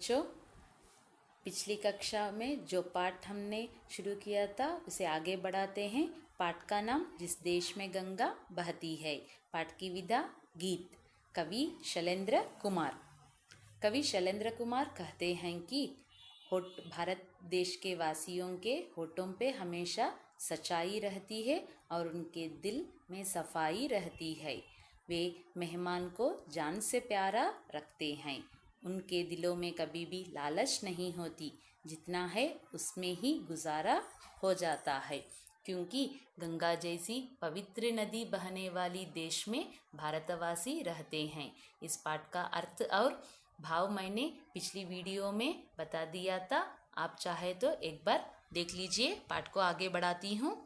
बच्चों, पिछली कक्षा में जो पाठ हमने शुरू किया था उसे आगे बढ़ाते हैं। पाठ का नाम जिस देश में गंगा बहती है। पाठ की विधा गीत। कवि शैलेंद्र कुमार। कवि शैलेंद्र कुमार कहते हैं कि भारत देश के वासियों के होठों पे हमेशा सच्चाई रहती है और उनके दिल में सफाई रहती है। वे मेहमान को जान से प्यारा रखते हैं। उनके दिलों में कभी भी लालच नहीं होती। जितना है उसमें ही गुजारा हो जाता है, क्योंकि गंगा जैसी पवित्र नदी बहने वाली देश में भारतवासी रहते हैं। इस पाठ का अर्थ और भाव मैंने पिछली वीडियो में बता दिया था। आप चाहे तो एक बार देख लीजिए। पाठ को आगे बढ़ाती हूँ।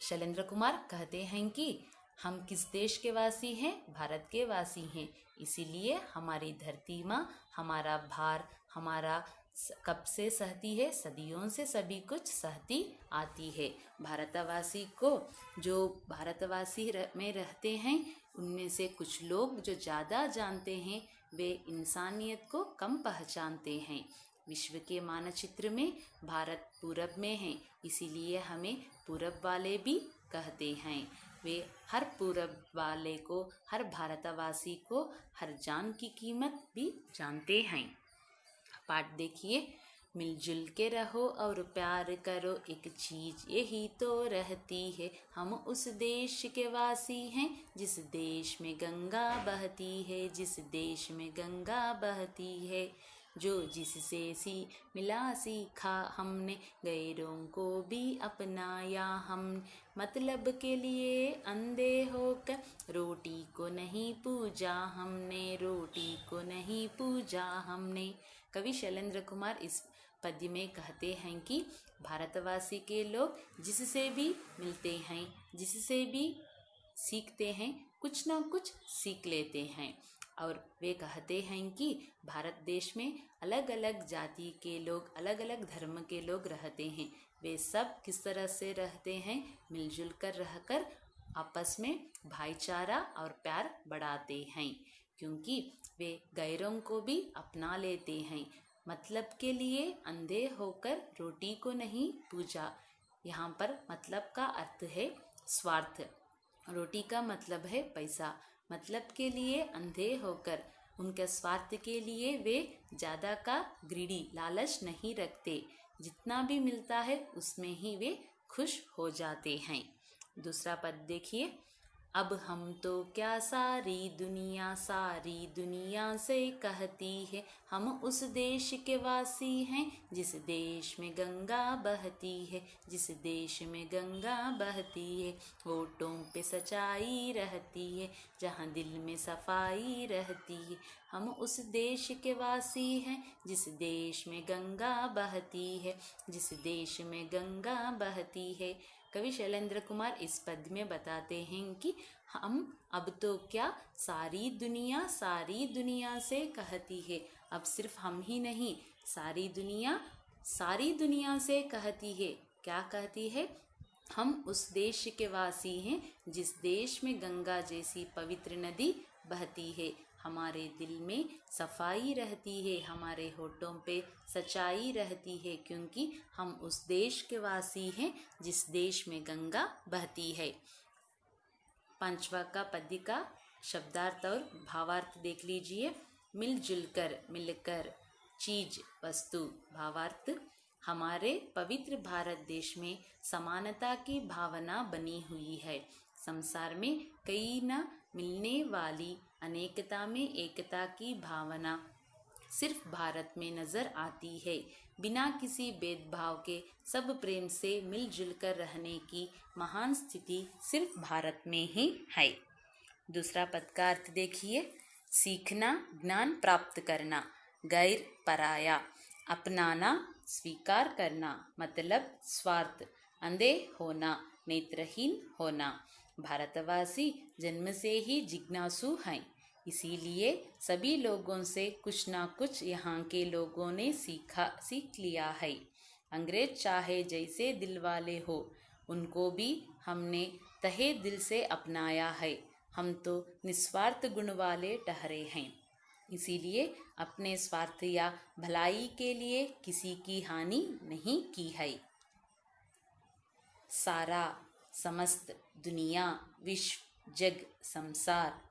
शैलेंद्र कुमार कहते हैं कि हम किस देश के वासी हैं? भारत के वासी हैं। इसीलिए हमारी धरती माँ हमारा भार हमारा कब से सहती है? सदियों से सभी कुछ सहती आती है। भारतवासी को जो भारतवासी में रहते हैं उनमें से कुछ लोग जो ज़्यादा जानते हैं वे इंसानियत को कम पहचानते हैं। विश्व के मानचित्र में भारत पूरब में है, इसीलिए हमें पूरब वाले भी कहते हैं। वे हर पूरब वाले को, हर भारतवासी को हर जान की कीमत भी जानते हैं। पाठ देखिए। मिलजुल के रहो और प्यार करो, एक चीज यही तो रहती है। हम उस देश के वासी हैं जिस देश में गंगा बहती है, जिस देश में गंगा बहती है। जो जिससे मिला सीखा हमने, गैरों को भी अपनाया हम। मतलब के लिए अंधे होकर रोटी को नहीं पूजा हमने, रोटी को नहीं पूजा हमने। कवि शैलेंद्र कुमार इस पद्य में कहते हैं कि भारतवासी के लोग जिससे भी मिलते हैं, जिससे भी सीखते हैं, कुछ ना कुछ सीख लेते हैं। और वे कहते हैं कि भारत देश में अलग अलग जाति के लोग, अलग अलग धर्म के लोग रहते हैं। वे सब किस तरह से रहते हैं? मिलजुल कर रहकर आपस में भाईचारा और प्यार बढ़ाते हैं, क्योंकि वे गैरों को भी अपना लेते हैं। मतलब के लिए अंधे होकर रोटी को नहीं पूजा। यहाँ पर मतलब का अर्थ है स्वार्थ। रोटी का मतलब है पैसा। मतलब के लिए अंधे होकर, उनके स्वार्थ के लिए वे ज़्यादा का ग्रीडी लालच नहीं रखते। जितना भी मिलता है उसमें ही वे खुश हो जाते हैं। दूसरा पद देखिए। अब हम तो क्या सारी दुनिया से कहती है, हम उस देश के वासी हैं जिस देश में गंगा बहती है, जिस देश में गंगा बहती है। होठों पे सच्चाई रहती है, जहाँ दिल में सफाई रहती है। हम उस देश के वासी हैं जिस देश में गंगा बहती है, जिस देश में गंगा बहती है। कवि शैलेंद्र कुमार इस पद में बताते हैं कि हम अब तो क्या सारी दुनिया से कहती है। अब सिर्फ हम ही नहीं, सारी दुनिया से कहती है। क्या कहती है? हम उस देश के वासी हैं जिस देश में गंगा जैसी पवित्र नदी बहती है। हमारे दिल में सफाई रहती है, हमारे होठों पे सच्चाई रहती है, क्योंकि हम उस देश के वासी हैं जिस देश में गंगा बहती है। पांचवा का पद्य का शब्दार्थ और भावार्थ देख लीजिए। मिलजुल कर, मिलकर, चीज वस्तु। भावार्थ, हमारे पवित्र भारत देश में समानता की भावना बनी हुई है। संसार में कई न मिलने वाली अनेकता में एकता की भावना सिर्फ भारत में नजर आती है। बिना किसी भेदभाव के सब प्रेम से मिलजुल कर रहने की महान स्थिति सिर्फ भारत में ही है। दूसरा पद का अर्थ देखिए। सीखना, ज्ञान प्राप्त करना, गैर पराया, अपनाना, स्वीकार करना, मतलब स्वार्थ, अंधे होना, नेत्रहीन होना। भारतवासी जन्म से ही जिज्ञासु हैं, इसीलिए सभी लोगों से कुछ ना कुछ यहाँ के लोगों ने सीख लिया है। अंग्रेज चाहे जैसे दिल वाले हो, उनको भी हमने तहे दिल से अपनाया है। हम तो निस्वार्थ गुण वाले ठहरे हैं, इसीलिए अपने स्वार्थ या भलाई के लिए किसी की हानि नहीं की है। सारा समस्त दुनिया, विश्व, जग, संसार,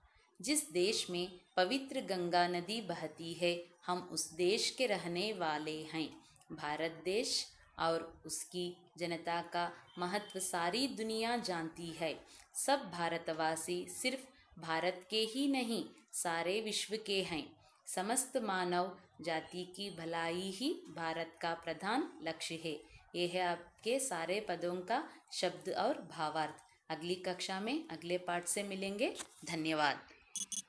जिस देश में पवित्र गंगा नदी बहती है, हम उस देश के रहने वाले हैं। भारत देश और उसकी जनता का महत्व सारी दुनिया जानती है। सब भारतवासी सिर्फ भारत के ही नहीं, सारे विश्व के हैं। समस्त मानव जाति की भलाई ही भारत का प्रधान लक्ष्य है। यह है आपके सारे पदों का शब्द और भावार्थ। अगली कक्षा में अगले पाठ से मिलेंगे। धन्यवाद।